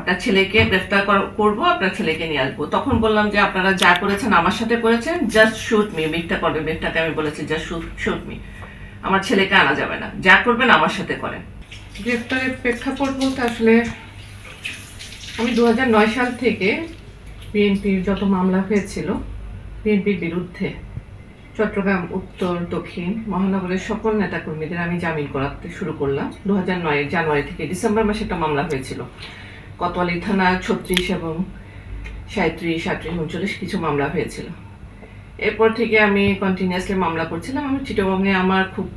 আপনার ছেলেকে গ্রেফতার করব, আপনার ছেলেকে নিয়ে আসবো। তখন বললাম যে আপনারা যা করেছেন আমার সাথে করেছেন, জাস্ট শুট মি। মিথ্যাকে আমি বলেছি জাস্ট শুট মি, আমার ছেলেকে আনা যাবে না, যা করবেন আমার সাথে করেন। গ্রেফতারের প্রেক্ষাপট বলতে আসলে আমি 2009 সাল থেকে বিএনপির যত মামলা হয়েছিল বিএনপির বিরুদ্ধে চট্টগ্রাম উত্তর দক্ষিণ মহানগরের সকল নেতাকর্মীদের আমি জামিন করাতে শুরু করলাম। 2009 জানুয়ারি থেকে ডিসেম্বর মাসে একটা মামলা হয়েছিল কোতোয়ালি থানা 36 এবং 37, 38, 39 কিছু মামলা হয়েছিল। এরপর থেকে আমি কন্টিনিউয়াসলি মামলা করছিলাম। আমি চিটাগংয়ে আমার খুব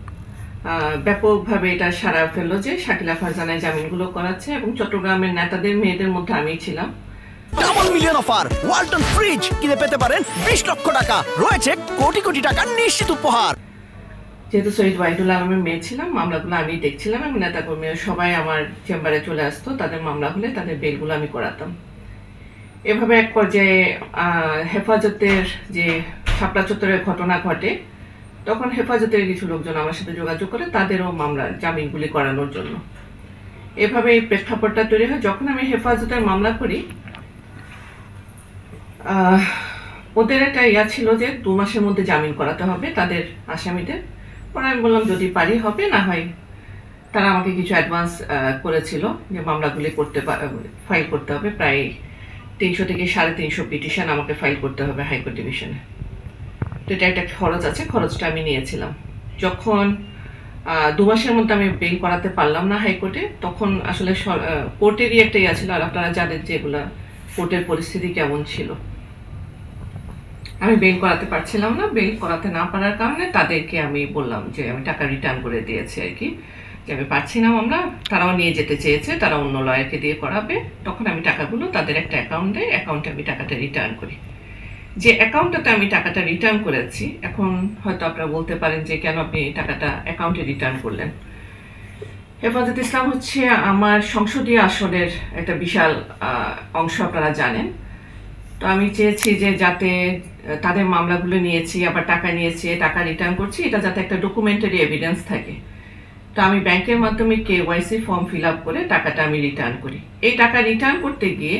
ব্যাপকভাবে এটা সাড়া ফেললো যে শাকিলা ফারজানার জামিনগুলো করাচ্ছে, এবং চট্টগ্রামের নেতাদের মেয়েদের মধ্যে আমি ছিলাম। Double million offer Walton fridge কিনে পেতে পারেন 20 লক্ষ টাকা, রয়েছে কোটি কোটি টাকার নিশ্চিত উপহার। যেহেতু শহীদ ওয়াহিদুল আলমের মেয়ে ছিলাম, মামলাগুলো আমি দেখছিলাম এবং নেতাকর্মীরা সবাই আমার চেম্বারে চলে আসতো, তাদের মামলা হলে তাদের বেলগুলো আমি করাতাম। এভাবে এক পর্যায়ে হেফাজতের যে শাপলা চত্বরের ঘটনা ঘটে, তখন হেফাজতের কিছু লোকজন আমার সাথে যোগাযোগ করে তাদেরও মামলার জামিনগুলি করানোর জন্য। এভাবে এই প্রেক্ষাপটটা তৈরি হয়। যখন আমি হেফাজতের মামলা করি, ওদের একটা ইয়া ছিল যে 2 মাসের মধ্যে জামিন করাতে হবে তাদের আসামিদের। পরে আমি বললাম যদি পারি হবে, না হয় তারা আমাকে কিছু অ্যাডভান্স করেছিল যে মামলাগুলি ফাইল করতে হবে, প্রায় 300 থেকে 350 পিটিশন আমাকে ফাইল করতে হবে হাইকোর্ট ডিভিশনে। তো এটা একটা খরচ আছে, খরচটা আমি নিয়েছিলাম। যখন 2 মাসের মধ্যে আমি বেল করাতে পারলাম না হাইকোর্টে, তখন আসলে কোর্টেরই একটা ইয়া ছিল, আর আপনারা জানেন যে এগুলা কোর্টের পরিস্থিতি কেমন ছিল। আমি বেল করাতে পারছিলাম না। বেল করাতে না পারার কারণে তাদেরকে আমি বললাম যে আমি টাকা রিটার্ন করে দিয়েছি আর কি, যে আমি পারছি না মামলা। তারাও নিয়ে যেতে চেয়েছে, তারা অন্য লয়ারকে দিয়ে করাবে। তখন আমি টাকাগুলো তাদের একটা অ্যাকাউন্ট দেয়, অ্যাকাউন্টে আমি টাকাটা রিটার্ন করি। যে অ্যাকাউন্টটাতে আমি টাকাটা রিটার্ন করেছি, এখন হয়তো আপনারা বলতে পারেন যে কেন আপনি টাকাটা অ্যাকাউন্টে রিটার্ন করলেন। হেফাজত ইসলাম হচ্ছে আমার সংসদীয় আসনের একটা বিশাল অংশ, আপনারা জানেন। তো আমি চেয়েছি যে যাতে তাদের মামলাগুলো নিয়েছি, আবার টাকা নিয়েছি, টাকা রিটার্ন করছি, এটা যাতে একটা ডকুমেন্টারি এভিডেন্স থাকে। তো আমি ব্যাংকের মাধ্যমে KYC ফর্ম ফিল আপ করে টাকাটা আমি রিটার্ন করি। এই টাকা রিটার্ন করতে গিয়ে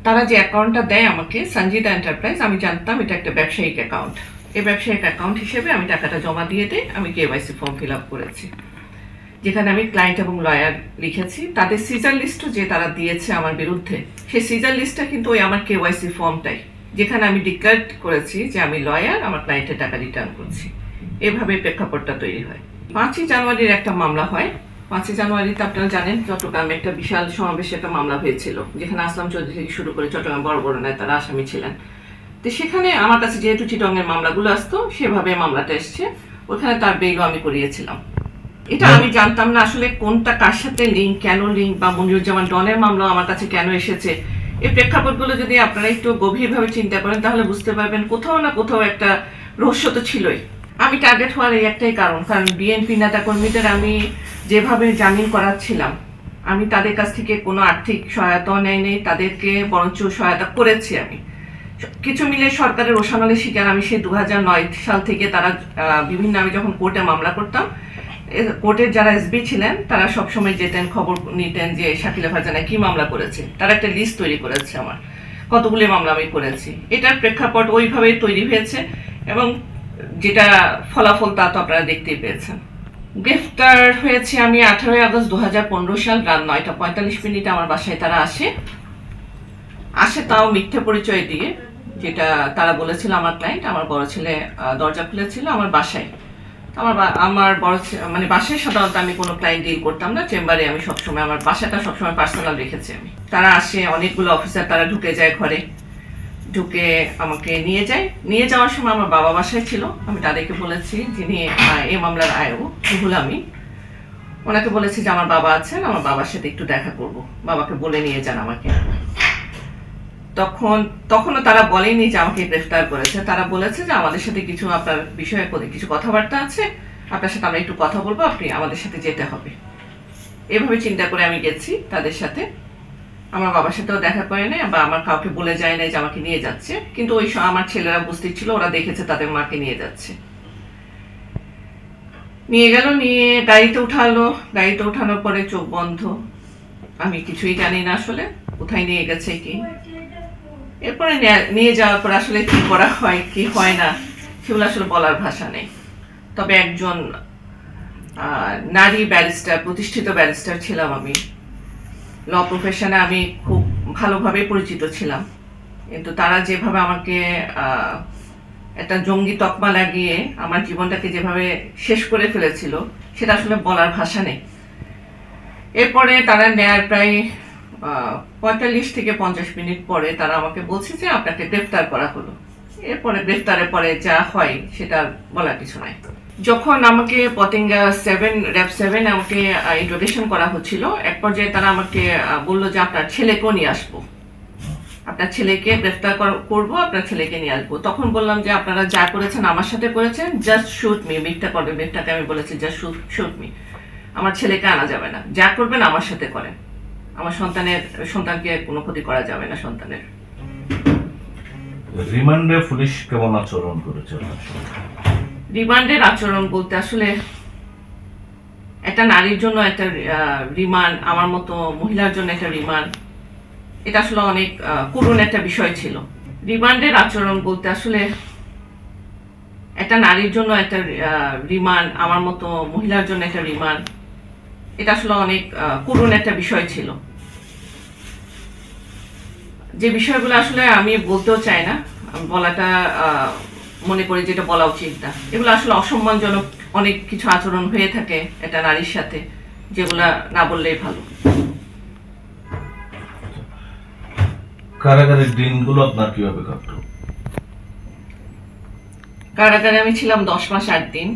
তারা যে অ্যাকাউন্টটা দেয় আমাকে, সঞ্জিদা এন্টারপ্রাইজ, আমি জানতাম এটা একটা ব্যবসায়িক অ্যাকাউন্ট। এই ব্যবসায়িক অ্যাকাউন্ট হিসেবে আমি টাকাটা জমা দিয়ে দিই। আমি KYC ফর্ম ফিল আপ করেছি, যেখানে আমি ক্লায়েন্ট এবং লয়ার লিখেছি। তাদের সিজার লিস্টও যে তারা দিয়েছে আমার বিরুদ্ধে, সেই সিজার লিস্টটা কিন্তু ওই আমার KYC ফর্মটাই, যেখানে আমি ডিক্লেয়ার করেছি যে আমি লয়ার, আমার ক্লায়েন্টের টাকা রিটার্ন করছি। এভাবে প্রেক্ষাপটটা তৈরি হয়। 5ই জানুয়ারির একটা মামলা হয়। 5ই জানুয়ারিতে আপনারা জানেন চট্টগ্রামে একটা বিশাল সমাবেশে একটা মামলা হয়েছিল, যেখানে আসলাম চৌধুরী থেকে শুরু করে চট্টগ্রাম বড় বড় নেতারা আসামি ছিলেন। তো সেখানে আমার কাছে যেহেতু চিটংয়ের মামলাগুলো আসতো, সেভাবে মামলাটা এসছে। ওখানে তার বেইলও আমি করিয়েছিলাম। এটা আমি জানতাম না আসলে কোনটা কার সাথে লিঙ্ক, কেন লিঙ্ক, বা মনিরুজ্জামান ডনের মামলা আমার কাছে কেন এসেছে। এই প্রেক্ষাপটগুলো যদি আপনারা একটু গভীরভাবে চিন্তা করেন, তাহলে বুঝতে পারবেন কোথাও না কোথাও একটা রহস্য তো ছিলই। আমি টার্গেট হওয়ার এই একটাই কারণ বিএনপি নেতাকর্মীদের আমি যেভাবে জামিন করাচ্ছিলাম, আমি তাদের কাছ থেকে কোনো আর্থিক সহায়তাও নেই, তাদেরকে বরঞ্চ সহায়তা করেছি। আমি কিছু মিলে সরকারের রোষানলের শিকার আমি সেই 2009 সাল থেকে। তারা বিভিন্ন, আমি যখন কোর্টে মামলা করতাম, কোর্টের যারা SB ছিলেন তারা সবসময় যেতেন, খবর নিতেন যে শাকিলা ফারজানা কি মামলা করেছে। তারা একটা লিস্ট তৈরি করেছে আমার কতগুলি মামলা আমি করেছি। এটার প্রেক্ষাপট ওইভাবেই তৈরি হয়েছে, এবং যেটা ফলাফল তা তো আপনারা দেখতেই পেয়েছেন। গ্রেফতার হয়েছে আমি 18 আগস্ট 2015 সাল রাত 9:45 আমার বাসায় তারা আসে, তাও মিথ্যে পরিচয় দিয়ে। যেটা তারা বলেছিল আমার ক্লায়েন্ট, আমার বড় ছেলে দরজা খুলেছিল আমার বাসায়। আমার বড় মানে বাসায় সাধারণত আমি কোনো ক্লায়েন্ট ডিল করতাম না, চেম্বারে আমি সবসময় আমার বাসাটা সবসময় পার্সোনাল রেখেছি আমি। তারা আসে, অনেকগুলো অফিসার, তারা ঢুকে যায় ঘরে, ঢুকে আমাকে নিয়ে যাওয়ার সময় আমার বাবা বাসায় ছিল। আমি তাদেরকে বলেছি, যিনি এই মামলার আয়ও রুহুল আমিন, ওনাকে বলেছি যে আমার বাবা আছেন, আমার বাবার সাথে একটু দেখা করব, বাবাকে বলে নিয়ে যান আমাকে। তখনও তারা বলেনি যে আমাকে গ্রেফতার করেছে। তারা বলেছে যে আমাদের সাথে কিছু আপনার বিষয়ে কিছু কথাবার্তা আছে, আপনার সাথে আমরা একটু কথা বলবো, আপনি আমাদের সাথে যেতে হবে। এভাবে চিন্তা করে আমি গেছি তাদের সাথে। আমার বাবার সাথেও দেখা করে নেই, বা আমার কাউকে বলে যায় নাই যে আমাকে নিয়ে যাচ্ছে, কিন্তু ওই আমার ছেলেরা উপস্থিত ছিল, ওরা দেখেছে তাদের মাকে নিয়ে যাচ্ছে। নিয়ে গেল, নিয়ে গাড়িতে উঠানোর পরে চোখ বন্ধ, আমি কিছুই জানি না আসলে কোথায় নিয়ে গেছে কি। এরপরে নিয়ে যাওয়ার পর আসলে কি করা হয় কি হয় না সেগুলো আসলে বলার ভাষা নেই। তবে একজন নারী ব্যারিস্টার, প্রতিষ্ঠিত ব্যারিস্টার ছিলাম আমি। ল প্রফেশনে আমি খুব ভালোভাবে পরিচিত ছিলাম, কিন্তু তারা যেভাবে আমাকে একটা জঙ্গি তকমা লাগিয়ে আমার জীবনটাকে যেভাবে শেষ করে ফেলেছিল সেটা আসলে বলার ভাষা নেই। এরপরে তারা নেয়ার প্রায় 45 থেকে 50 মিনিট পরে তারা আমাকে বলছে যে আপনাকে গ্রেফতার করা হলো। এরপরে গ্রেফতারের পরে যা হয় সেটা বলার কিছু নাই। যখন আমাকে পতেঙ্গা র্যাব 7 আমাকে ইন্ট্রোগেশন করা হচ্ছিল, এক পর্যায়ে তারা আমাকে বললো যে আপনার ছেলেকেও নিয়ে আসবো, আপনার ছেলেকে গ্রেফতার করবো, আপনার ছেলেকে নিয়ে আসবো। তখন বললাম যে আপনারা যা করেছেন আমার সাথে করেছেন, জাস্ট শুট মি। মিথ্যা করবে, মিথ্যাকে আমি বলেছি জাস্ট শুট মি, আমার ছেলেকে আনা যাবে না, যা করবেন আমার সাথে করেন, আমার সন্তানকে কোনো ক্ষতি করা যাবে না সন্তানের। রিমান্ডে পুলিশ কেমন আচরণ করেছে? রিমান্ডের আচরণ বলতে আসলে একটা নারীর জন্য একটা রিমান্ড, আমার মতো মহিলার জন্য একটা রিমান্ড, এটা আসলে অনেক করুণ একটা বিষয় ছিল। রিমান্ডের আচরণ বলতে আসলে একটা নারীর জন্য একটা রিমান্ড, আমার মতো মহিলার জন্য একটা রিমান্ড, এটা আসলে অনেক করুণ একটা বিষয় ছিল। যে বিষয়গুলো আসলে আমি বলতেও চাই না, বলাটা মনে করি যেটা বলা উচিত না। এগুলো আসলে অসম্মানজনক অনেক কিছু আচরণ হয়ে থাকে একটা নারীর সাথে, যেগুলা না বললেই ভালো। কারাগারের দিনগুলো আপনার কিভাবে কাটতো? কারাগারে আমি ছিলাম 10 মাস 8 দিন।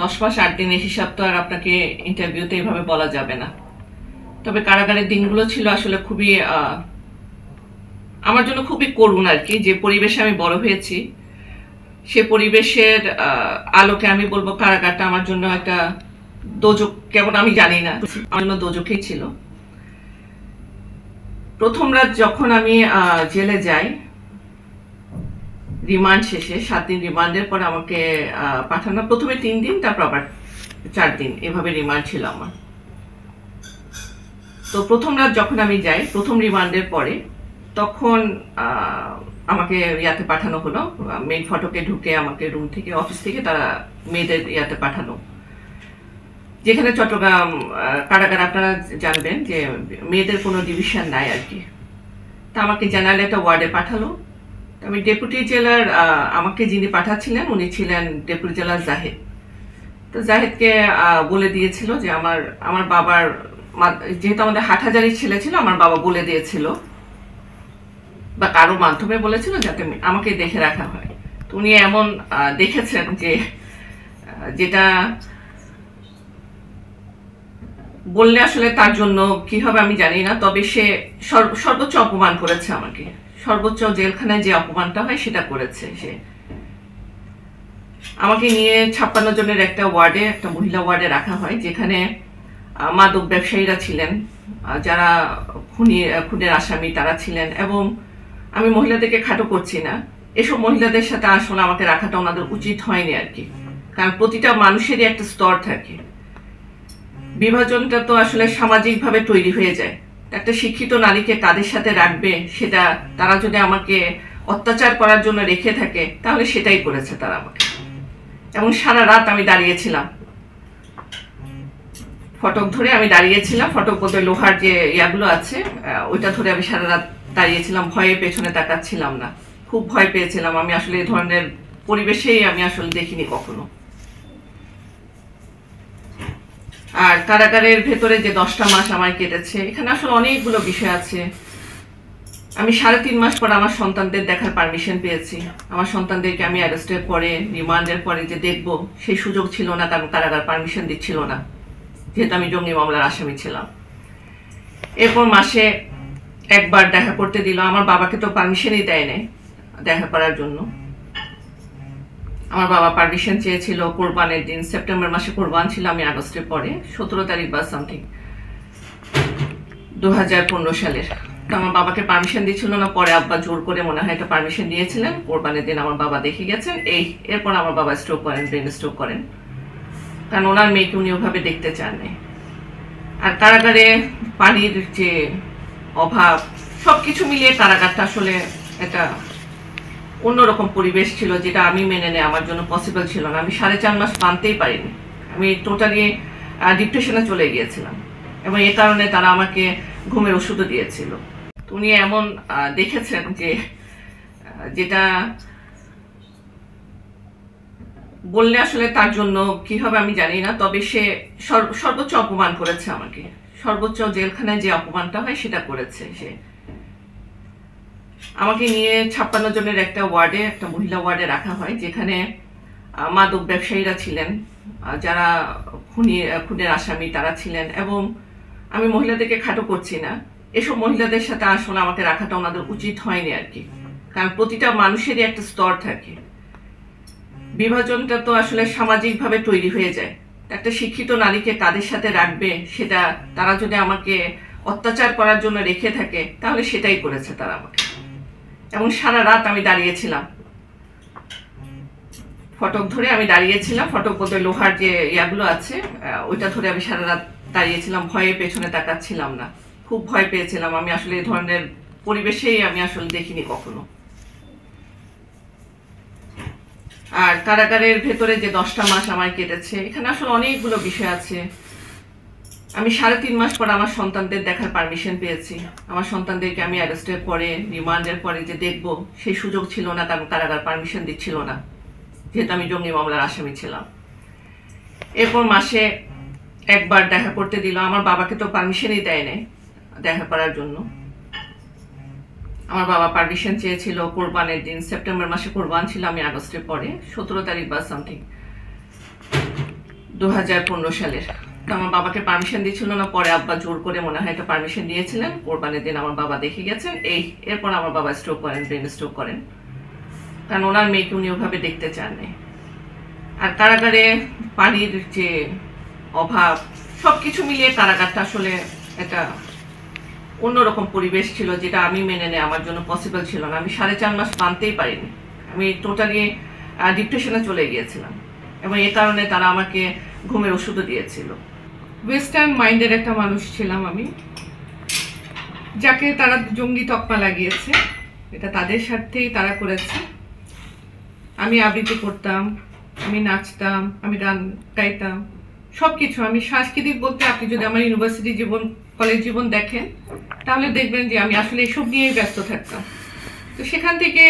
10 মাস 8 দিনের হিসাব তো আর আপনাকে ইন্টারভিউতে এভাবে বলা যাবে না। তবে কারাগারের দিনগুলো ছিল আসলে খুবই আমার জন্য খুবই করুণ আর কি। যে পরিবেশে আমি বড় হয়েছি সে পরিবেশের আলোকে আমি বলবো কারাগারটা আমার জন্য একটা দোজক, কেমন আমি জানি না, আমার জন্য দোজকই ছিল। প্রথম রাত যখন আমি জেলে যাই রিমান্ড শেষে, 7 দিন রিমান্ডের পর আমাকে পাঠানো, প্রথমে 3 দিন তারপর আবার 4 দিন, এভাবে রিমান্ড ছিল আমার। তো প্রথম রাত যখন আমি যাই প্রথম রিমান্ডের পরে, তখন আমাকে ইয়াতে পাঠানো হলো, মেইন ফটকে ঢুকে আমাকে রুম থেকে, অফিস থেকে তারা মেয়েদের ইয়াতে পাঠানো, যেখানে চট্টগ্রাম কারাগার আপনারা জানবেন যে মেয়েদের কোনো ডিভিশন নাই আর কি। তা আমাকে জেনারেল একটা ওয়ার্ডে পাঠালো। আমি ডেপুটি জেলার, আমাকে যিনি পাঠাচ্ছিলেন উনি ছিলেন ডেপুটি জেলার জাহেদ। তো জাহেদকে বলে দিয়েছিল যে আমার বাবার, যেহেতু আমাদের হাটহাজারির ছেলে ছিল, আমার বাবা বলে দিয়েছিল বা কারো মাধ্যমে বলেছিল যাতে আমাকে দেখে রাখা হয়। তো উনি এমন দেখেছেন যে যেটা বললে আসলে তার জন্য কি হবে আমি জানি না, তবে সে সর্বোচ্চ অপমান করেছে আমাকে। সর্বোচ্চ জেলখানায় যে অপমানটা হয় সেটা করেছে সে। আমাকে নিয়ে 56 জনের একটা ওয়ার্ডে, একটা মহিলা ওয়ার্ডে রাখা হয়, যেখানে মাদক ব্যবসায়ীরা ছিলেন, যারা খুনের আসামি তারা ছিলেন। এবং আমি মহিলাদেরকে খাটো করছি না, এসব মহিলাদের সাথে আসলে আমাকে রাখাটা ওনাদের উচিত হয়নি আর কি। কারণ প্রতিটা মানুষেরই একটা স্তর থাকে, বিভাজনটা তো আসলে সামাজিকভাবে তৈরি হয়ে যায়। একটা শিক্ষিত নারীকে কাদের সাথে রাখবে, সেটা তারা যদি আমাকে অত্যাচার করার জন্য রেখে থাকে তাহলে সেটাই করেছে তারা আমাকে। এবং সারা রাত আমি দাঁড়িয়েছিলাম, ফটক ধরে আমি দাঁড়িয়েছিলাম, ফটক বলতে লোহার যে ইয়াগুলো আছে ওইটা ধরে আমি সারা রাত দাঁড়িয়েছিলাম, ভয়ে পেছনে তাকাচ্ছিলাম না, খুব ভয় পেয়েছিলাম। আমি আসলে এই ধরনের পরিবেশেই আমি আসলে দেখিনি কখনো। আর কারাগারের ভেতরে যে 10টা মাস আমার কেটেছে, এখানে আসলে অনেকগুলো বিষয় আছে। আমি 3.5 মাস পর আমার সন্তানদের দেখার পারমিশন পেয়েছি। আমার সন্তানদেরকে আমি অ্যারেস্টের পরে, রিমান্ডের পরে যে দেখবো সেই সুযোগ ছিল না, কারণ কারাগার পারমিশন দিচ্ছিল না, যেহেতু আমি জঙ্গি মামলার আসামি ছিলাম। এরপর মাসে একবার দেখা করতে দিল। আমার বাবাকে তো পারমিশনই দেয় নাই দেখা করার জন্য। আমার বাবা পারমিশন চেয়েছিল কোরবানের দিন, সেপ্টেম্বর মাসে কোরবান ছিল, আমি আগস্টের পরে 17 তারিখ বা সামথিং 2015 সালের। তো আমার বাবাকে পারমিশন দিচ্ছিল না, পরে আব্বা জোর করে মনে হয় এটা পারমিশন দিয়েছিলেন। কোরবানের দিন আমার বাবা দেখে গেছেন। এরপর আমার বাবা স্ট্রোক করেন, ব্রেন স্ট্রোক করেন, কারণ ওনার মেয়েকে উনি ওভাবে দেখতে চান নাই। আর কারাগারে পানির যে অভাব, সবকিছু মিলিয়ে কারাগারটা আসলে একটা অন্যরকম পরিবেশ ছিল, যেটা আমি মেনে নেওয়া আমার জন্য পসিবল ছিল না। আমি 4.5 মাস মানতেই পারিনি। আমি টোটালি ডিপ্রেশনে চলে গিয়েছিলাম, এবং এই কারণে তারা আমাকে ঘুমের ওষুধও দিয়েছিল। তো উনি এমন দেখেছেন যে যেটা বললে আসলে তার জন্য কি হবে আমি জানি না, তবে সে সর্বোচ্চ অপমান করেছে আমাকে। সর্বোচ্চ জেলখানায় যে অপমানটা হয় সেটা করেছে সে। আমাকে নিয়ে 56 জনের একটা ওয়ার্ডে, একটা মহিলা ওয়ার্ডে রাখা হয়, যেখানে মাদক ব্যবসায়ীরা ছিলেন, যারা খুনের আসামি তারা ছিলেন। এবং আমি মহিলাদেরকে খাটো করছি না, এসব মহিলাদের সাথে আসলে আমাকে রাখাটা ওনাদের উচিত হয়নি আর কি। কারণ প্রতিটা মানুষেরই একটা স্তর থাকে। বিভাজনটা তো আসলে সামাজিকভাবে তৈরি হয়ে যায়। একটা শিক্ষিত নারীকে কাদের সাথে রাখবে, সেটা তারা যদি আমাকে অত্যাচার করার জন্য রেখে থাকে, তাহলে সেটাই করেছে তারা আমাকে। এবং সারা রাত আমি দাঁড়িয়েছিলাম, ফটক ধরে আমি দাঁড়িয়েছিলাম। ফটক বলতে লোহার যে ইয়াগুলো আছে, ওইটা ধরে আমি সারা রাত দাঁড়িয়েছিলাম, ভয়ে পেছনে তাকাচ্ছিলাম না। খুব ভয় পেয়েছিলাম। আমি আসলে এই ধরনের পরিবেশেই আমি আসলে দেখিনি কখনো। আর কারাগারের ভেতরে যে 10টা মাস আমার কেটেছে, এখানে আসলে অনেকগুলো বিষয় আছে। আমি 3.5 মাস পর আমার সন্তানদের দেখার পারমিশন পেয়েছি। আমার সন্তানদেরকে আমি অ্যারেস্টের পরে, রিমান্ডের পরে যে দেখবো, সেই সুযোগ ছিল না, কারণ কারাগার পারমিশন দিচ্ছিল না, যেহেতু আমি জঙ্গি মামলার আসামি ছিলাম। এরপর মাসে একবার দেখা করতে দিল। আমার বাবাকে তো পারমিশনই দেয় নাই দেখা করার জন্য। আমার বাবা পারমিশন চেয়েছিল কোরবানের দিন, সেপ্টেম্বর মাসে কোরবান ছিল, আমি আগস্টের পরে 17 তারিখ বা সামথিং 2015 সালের। তো আমার বাবাকে পারমিশন দিচ্ছিল না, পরে আব্বা জোর করে মনে হয় এটা পারমিশন দিয়েছিলেন। কোরবানের দিন আমার বাবা দেখে গেছেন। এরপর আমার বাবা স্ট্রোক করেন, ব্রেন স্ট্রোক করেন, কারণ ওনার মেয়েকে উনি ওভাবে দেখতে চাননি। আর কারাগারে পানির যে অভাব, সবকিছু মিলিয়ে কারাগারটা আসলে একটা অন্যরকম পরিবেশ ছিল, যেটা আমি মেনে নেওয়া আমার জন্য পসিবল ছিল না। আমি 4.5 মাস মানতেই পারিনি। আমি টোটালি ডিপ্রেশনে চলে গিয়েছিলাম, এবং এই কারণে তারা আমাকে ঘুমের ওষুধও দিয়েছিল। ওয়েস্টার্ন মাইন্ডের একটা মানুষ ছিলাম আমি, যাকে তারা জঙ্গি তকমা লাগিয়েছে। এটা তাদের স্বার্থেই তারা করেছে। আমি আবৃত্তি করতাম, আমি নাচতাম, আমি গান গাইতাম, সবকিছু। আমি সাংস্কৃতিক বলতে, আপনি যদি আমার ইউনিভার্সিটি জীবন, কলেজ জীবন দেখেন, তাহলে দেখবেন যে আমি আসলে এসব নিয়েই ব্যস্ত থাকতাম। তো সেখান থেকে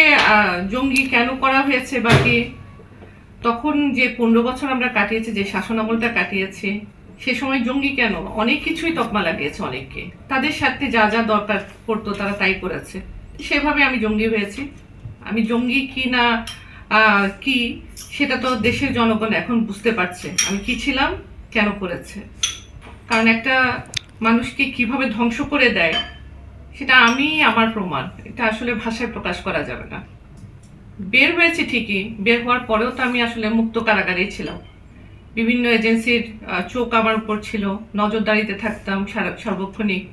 জঙ্গি কেন করা হয়েছে বা কি, তখন যে 15 বছর আমরা কাটিয়েছি, যে শাসন আমলটা কাটিয়েছি, সে সময় জঙ্গি কেন, অনেক কিছুই তকমা লাগিয়েছে অনেককে। তাদের সাথে যা যা দরকার পড়তো তারা তাই করেছে। সেভাবে আমি জঙ্গি হয়েছি। আমি জঙ্গি কি না কি, সেটা তো দেশের জনগণ এখন বুঝতে পারছে আমি কি ছিলাম, কেন করেছে। কারণ একটা মানুষকে কিভাবে ধ্বংস করে দেয়, সেটা আমি আমার প্রমাণ। এটা আসলে ভাষায় প্রকাশ করা যাবে না। বের হয়েছে ঠিকই, বের হওয়ার পরেও তো আমি আসলে মুক্ত কারাগারেই ছিলাম। বিভিন্ন এজেন্সির চোখ আমার উপর ছিল, নজরদারিতে থাকতাম সর্বক্ষণিক,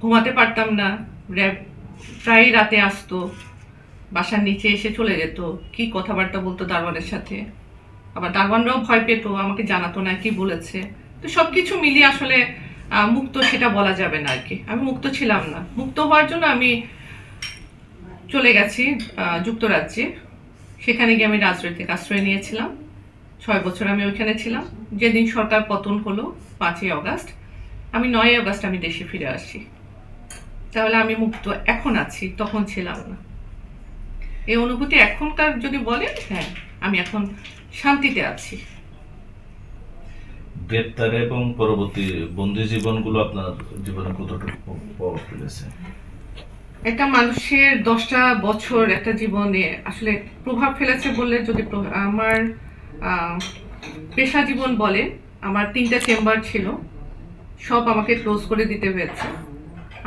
ঘুমাতে পারতাম না। র্যাব প্রায় রাতে আসতো, বাসার নিচে এসে চলে যেত, কি কথাবার্তা বলতো দারোয়ানের সাথে। আবার দারোয়ানরাও ভয় পেত, আমাকে জানাতো না কি বলেছে। তো সবকিছু মিলিয়ে আসলে মুক্ত সেটা বলা যাবে না আর কি। আমি মুক্ত ছিলাম না। মুক্ত হওয়ার জন্য আমি চলে গেছি যুক্তরাজ্যে। সেখানে গিয়ে আমি রাজনৈতিক আশ্রয় নিয়েছিলাম। 6 বছর আমি ওইখানে ছিলাম। যেদিন সরকার পতন হলো 5ই অগাস্ট, আমি 9ই অগাস্ট আমি দেশে ফিরে আসি। তাহলে আমি মুক্ত এখন আছি, তখন ছিলাম না। এই অনুভূতি এখনকার যদি বলেন, হ্যাঁ, আমি এখন শান্তিতে আছি। গ্রেপ্তার এবং পরবর্তী বন্দি জীবনগুলো আপনার জীবনে কতটুকু প্রভাব ফেলেছে? একটা মানুষের 10টা বছর একটা জীবনে আসলে প্রভাব ফেলেছে বললে, যদি আমার পেশা জীবন বলে, আমার 3টা চেম্বার ছিল, সব আমাকে ক্লোজ করে দিতে হয়েছে।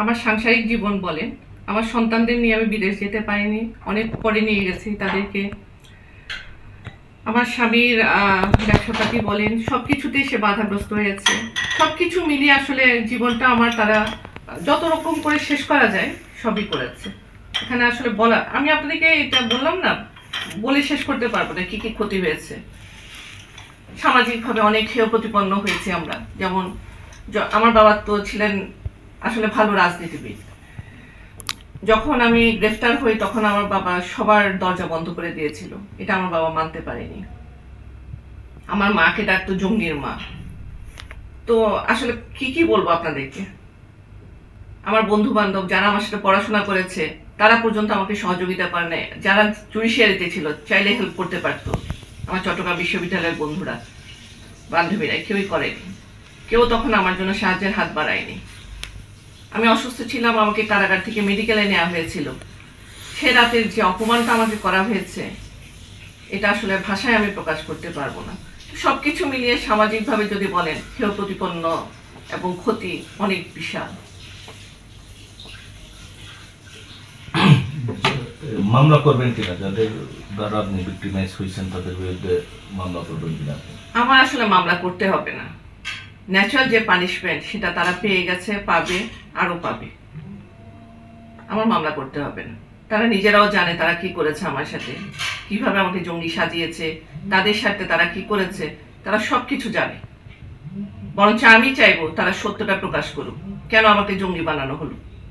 আমার সাংসারিক জীবন বলেন, আমার সন্তানদের নিয়ে আমি বিদেশ যেতে পারিনি, অনেক পরে নিয়ে গেছি তাদেরকে। আমার স্বামীর ব্যবসাপাতি বলেন, সবকিছুতেই সে বাধাগ্রস্ত হয়েছে। সবকিছু মিলিয়ে আসলে জীবনটা আমার তারা যত রকম করে শেষ করা যায় সবই করেছে। এখানে আসলে বলা, আমি আপনাদেরকে এটা বললাম না, বলে শেষ করতে পারবো না কি কি ক্ষতি হয়েছে। সামাজিকভাবে অনেক হেয় প্রতিপন্ন হয়েছে আমরা। যেমন আমার বাবা তো ছিলেন আসলে ভালো রাজনীতিবিদ। যখন আমি গ্রেফতার হই তখন আমার বাবা সবার দরজা বন্ধ করে দিয়েছিল, এটা আমার বাবা মানতে পারেনি। আমার মাকে ডাকতো জঙ্গির মা। তো আসলে কি বলবো আপনাদেরকে, আমার বন্ধু বান্ধব যারা আমার সাথে পড়াশোনা করেছে তারা পর্যন্ত আমাকে সহযোগিতা করে নাই। যারা জুডিশিয়ারিতে ছিল চাইলে হেল্প করতে পারতো, আমার চট্টগ্রাম বিশ্ববিদ্যালয়ের বন্ধুরা বান্ধবীরা কেউই করেনি। কেউ তখন আমার জন্য সাহায্যের হাত বাড়ায়নি। আমি অসুস্থ ছিলাম, আমাকে কারাগার থেকে মেডিকেলে নেওয়া হয়েছিল। সে রাতের যে অপমানটা আমাকে করা হয়েছে এটা আসলে ভাষায় আমি প্রকাশ করতে পারবো না। সবকিছু মিলিয়ে সামাজিকভাবে যদি বলেন হেয় প্রতিপন্ন এবং ক্ষতি অনেক বিশাল। মামলা করবেন কিনা, যাদের দ্বারা আপনি ভিক্টিমাইজ হয়েছেন তাদের বিরুদ্ধে মামলা করবেন কিনা? আমার আসলে মামলা করতে হবে না, ন্যাচারাল যে পানিশমেন্ট সেটা তারা পেয়ে গেছে, পাবে, আরো পাবে। আমার মামলা করতে হবে না। তারা নিজেরাও জানে তারা কি করেছে আমার সাথে, কিভাবে আমাকে জঙ্গি সাজিয়েছে, তাদের সাথে তারা কি করেছে, তারা সবকিছু জানে। বরঞ্চ আমি চাইবো তারা সত্যটা প্রকাশ করুক, কেন আমাকে জঙ্গি বানানো হলো।